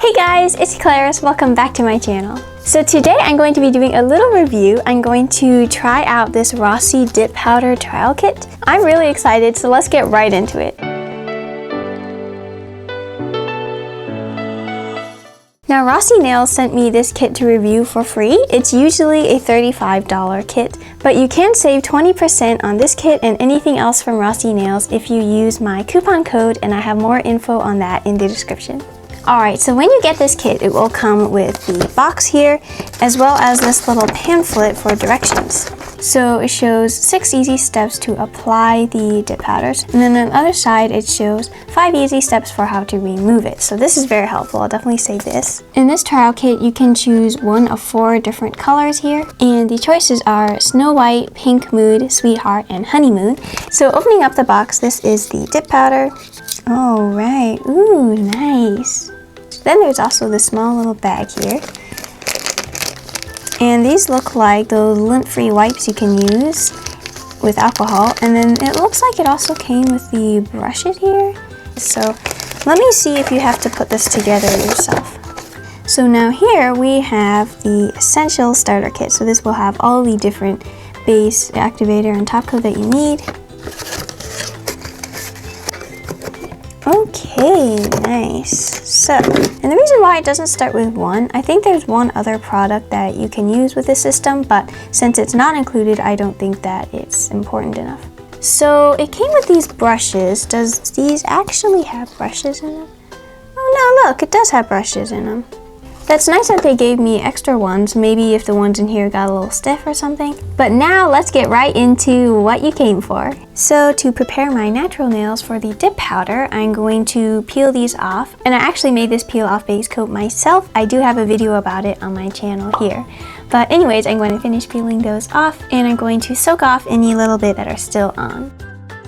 Hey guys, it's Claris. Welcome back to my channel. So today I'm going to be doing a little review. I'm going to try out this Rossi dip powder trial kit. I'm really excited, so let's get right into it. Now Rossi Nails sent me this kit to review for free. It's usually a $35 kit, but you can save 20% on this kit and anything else from Rossi Nails if you use my coupon code, and I have more info on that in the description. Alright, so when you get this kit, it will come with the box here, as well as this little pamphlet for directions. So it shows 6 easy steps to apply the dip powders, and then on the other side it shows 5 easy steps for how to remove it. So this is very helpful. I'll definitely say this. In this trial kit, you can choose one of 4 different colors here, and the choices are Snow White, Pink Mood, Sweetheart, and Honeymoon. So opening up the box, this is the dip powder. Alright, ooh, nice. Then there's also this small little bag here. And these look like those lint-free wipes you can use with alcohol. And then it looks like it also came with the brushes here. So let me see if you have to put this together yourself. So now here we have the Essential Starter Kit. So this will have all the different base, activator, and top coat that you need. Okay, nice. So, and the reason why it doesn't start with one, I think there's one other product that you can use with this system, but since it's not included, I don't think that it's important enough. So it came with these brushes. Does these actually have brushes in them? Oh no, look, it does have brushes in them. That's nice that they gave me extra ones, maybe if the ones in here got a little stiff or something. But now let's get right into what you came for. So to prepare my natural nails for the dip powder, I'm going to peel these off. And I actually made this peel off base coat myself. I do have a video about it on my channel here. But anyways, I'm going to finish peeling those off, and I'm going to soak off any little bit that are still on.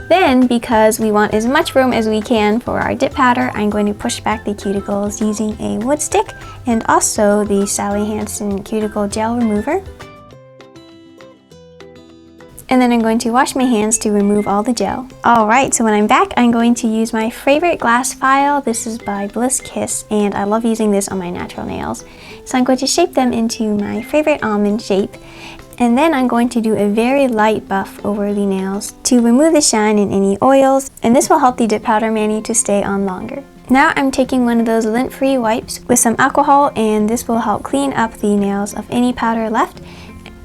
Then, because we want as much room as we can for our dip powder, I'm going to push back the cuticles using a wood stick and also the Sally Hansen cuticle gel remover. And then I'm going to wash my hands to remove all the gel. Alright, so when I'm back, I'm going to use my favorite glass file. This is by Bliss Kiss, and I love using this on my natural nails. So I'm going to shape them into my favorite almond shape. And then I'm going to do a very light buff over the nails to remove the shine and any oils, and this will help the dip powder mani to stay on longer. Now I'm taking one of those lint-free wipes with some alcohol, and this will help clean up the nails of any powder left.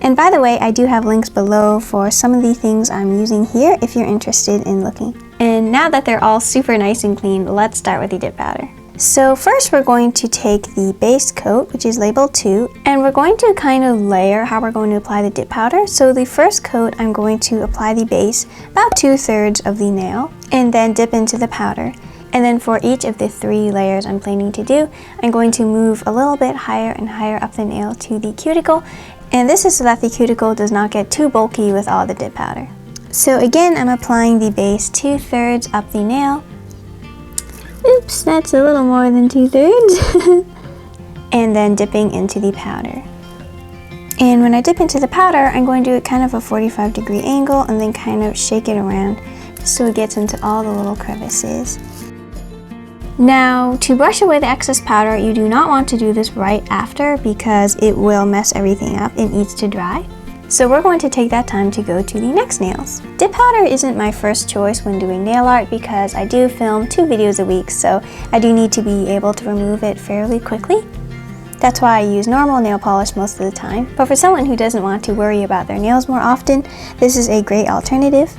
And by the way, I do have links below for some of the things I'm using here if you're interested in looking. And now that they're all super nice and clean, let's start with the dip powder. So first we're going to take the base coat, which is labeled 2, and we're going to kind of layer how we're going to apply the dip powder. So the first coat, I'm going to apply the base about 2/3 of the nail and then dip into the powder. And then for each of the 3 layers I'm planning to do, I'm going to move a little bit higher and higher up the nail to the cuticle. And this is so that the cuticle does not get too bulky with all the dip powder. So again, I'm applying the base 2/3 up the nail. Oops, that's a little more than 2/3. And then dipping into the powder. And when I dip into the powder, I'm going to do it kind of a 45-degree angle and then kind of shake it around so it gets into all the little crevices. Now, to brush away the excess powder, you do not want to do this right after because it will mess everything up. It needs to dry. So we're going to take that time to go to the next nails. Dip powder isn't my first choice when doing nail art because I do film 2 videos a week, so I do need to be able to remove it fairly quickly. That's why I use normal nail polish most of the time. But for someone who doesn't want to worry about their nails more often, this is a great alternative.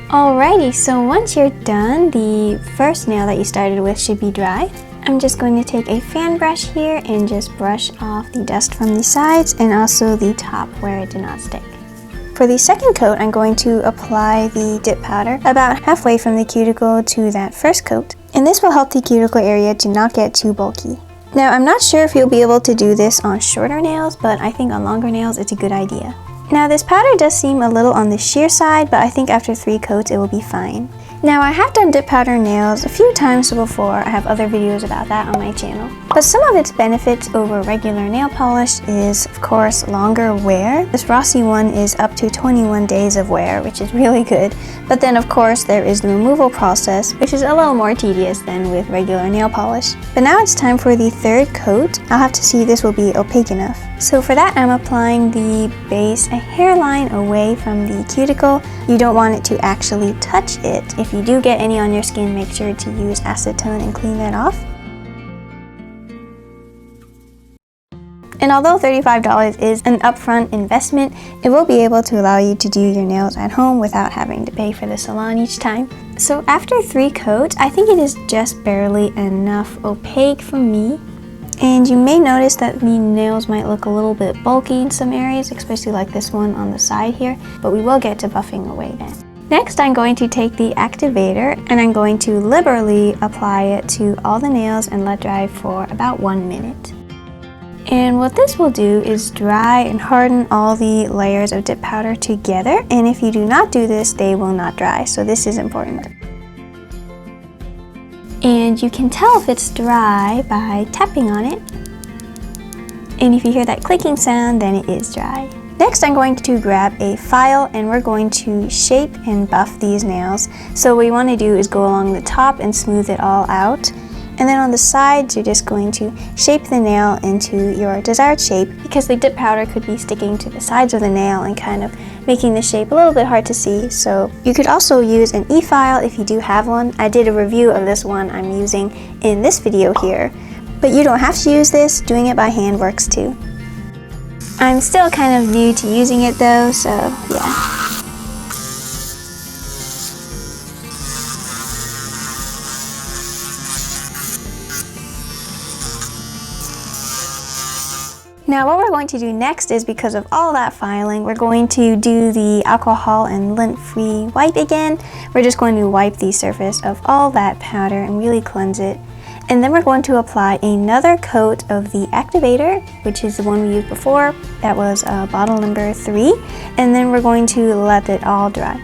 Alrighty, so once you're done, the first nail that you started with should be dry. I'm just going to take a fan brush here and just brush off the dust from the sides and also the top where it did not stick. For the second coat, I'm going to apply the dip powder about halfway from the cuticle to that first coat. And this will help the cuticle area to not get too bulky. Now, I'm not sure if you'll be able to do this on shorter nails, but I think on longer nails it's a good idea. Now this powder does seem a little on the sheer side, but I think after 3 coats it will be fine. Now I have done dip powder nails a few times before. I have other videos about that on my channel. But some of its benefits over regular nail polish is, of course, longer wear. This Rossi one is up to 21 days of wear, which is really good. But then of course there is the removal process, which is a little more tedious than with regular nail polish. But now it's time for the third coat. I'll have to see if this will be opaque enough. So for that, I'm applying the base a hairline away from the cuticle. You don't want it to actually touch it. If you do get any on your skin, make sure to use acetone and clean that off. And although $35 is an upfront investment, it will be able to allow you to do your nails at home without having to pay for the salon each time. So after 3 coats, I think it is just barely enough opaque for me. And you may notice that the nails might look a little bit bulky in some areas, especially like this one on the side here, but we will get to buffing away then. Next, I'm going to take the activator and I'm going to liberally apply it to all the nails and let dry for about 1 minute. And what this will do is dry and harden all the layers of dip powder together, and if you do not do this, they will not dry, so this is important. And you can tell if it's dry by tapping on it. And if you hear that clicking sound, then it is dry. Next, I'm going to grab a file and we're going to shape and buff these nails. So what you want to do is go along the top and smooth it all out. And then on the sides, you're just going to shape the nail into your desired shape, because the dip powder could be sticking to the sides of the nail and kind of making the shape a little bit hard to see. So you could also use an e-file if you do have one. I did a review of this one I'm using in this video here, but you don't have to use this. Doing it by hand works too. I'm still kind of new to using it though, so yeah. Now what we're going to do next is, because of all that filing, we're going to do the alcohol and lint-free wipe again. We're just going to wipe the surface of all that powder and really cleanse it. And then we're going to apply another coat of the activator, which is the one we used before. That was bottle number 3. And then we're going to let it all dry.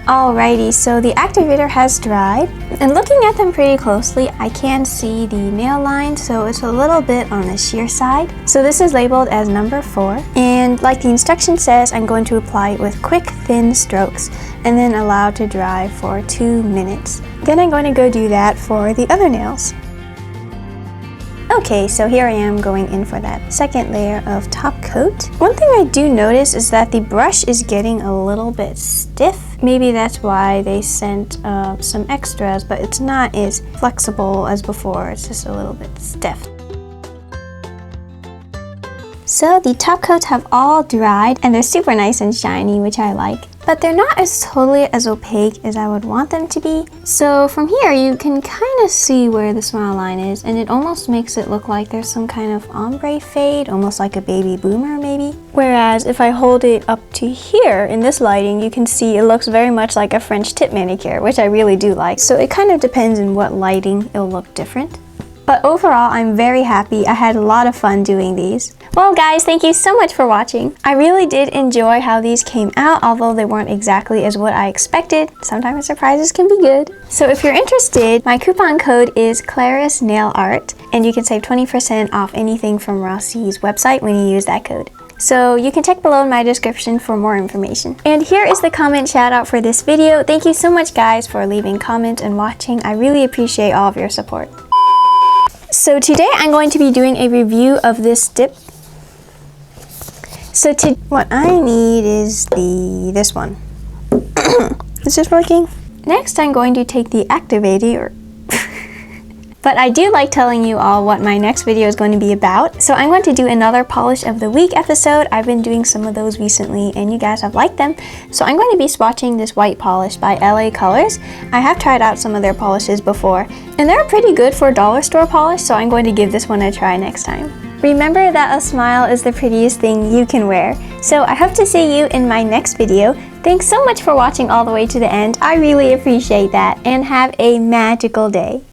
Alrighty, so the activator has dried, and looking at them pretty closely, I can see the nail line, so it's a little bit on the sheer side. So this is labeled as number 4, and like the instruction says, I'm going to apply it with quick, thin strokes, and then allow to dry for 2 minutes. Then I'm going to go do that for the other nails. Okay, so here I am going in for that second layer of top coat. One thing I do notice is that the brush is getting a little bit stiff. Maybe that's why they sent some extras, but it's not as flexible as before. It's just a little bit stiff. So the top coats have all dried and they're super nice and shiny, which I like. But they're not as totally as opaque as I would want them to be. So from here you can kind of see where the smile line is, and it almost makes it look like there's some kind of ombre fade, almost like a baby boomer maybe. Whereas if I hold it up to here in this lighting, you can see it looks very much like a French tip manicure, which I really do like. So it kind of depends on what lighting it'll look different. But overall, I'm very happy. I had a lot of fun doing these. Well guys, thank you so much for watching. I really did enjoy how these came out, although they weren't exactly as what I expected. Sometimes surprises can be good. So if you're interested, my coupon code is Claris Nail Art, and you can save 20% off anything from Rossi's website when you use that code. So you can check below in my description for more information. And here is the comment shout out for this video. Thank you so much guys for leaving comments and watching. I really appreciate all of your support. So today I'm going to be doing a review of this dip. So what I need is this one. Is this working? Next I'm going to take the activator. But I do like telling you all what my next video is going to be about. So I'm going to do another polish of the week episode. I've been doing some of those recently and you guys have liked them. So I'm going to be swatching this white polish by LA Colors. I have tried out some of their polishes before and they're pretty good for a dollar store polish, so I'm going to give this one a try next time. Remember that a smile is the prettiest thing you can wear. So I hope to see you in my next video. Thanks so much for watching all the way to the end. I really appreciate that, and have a magical day.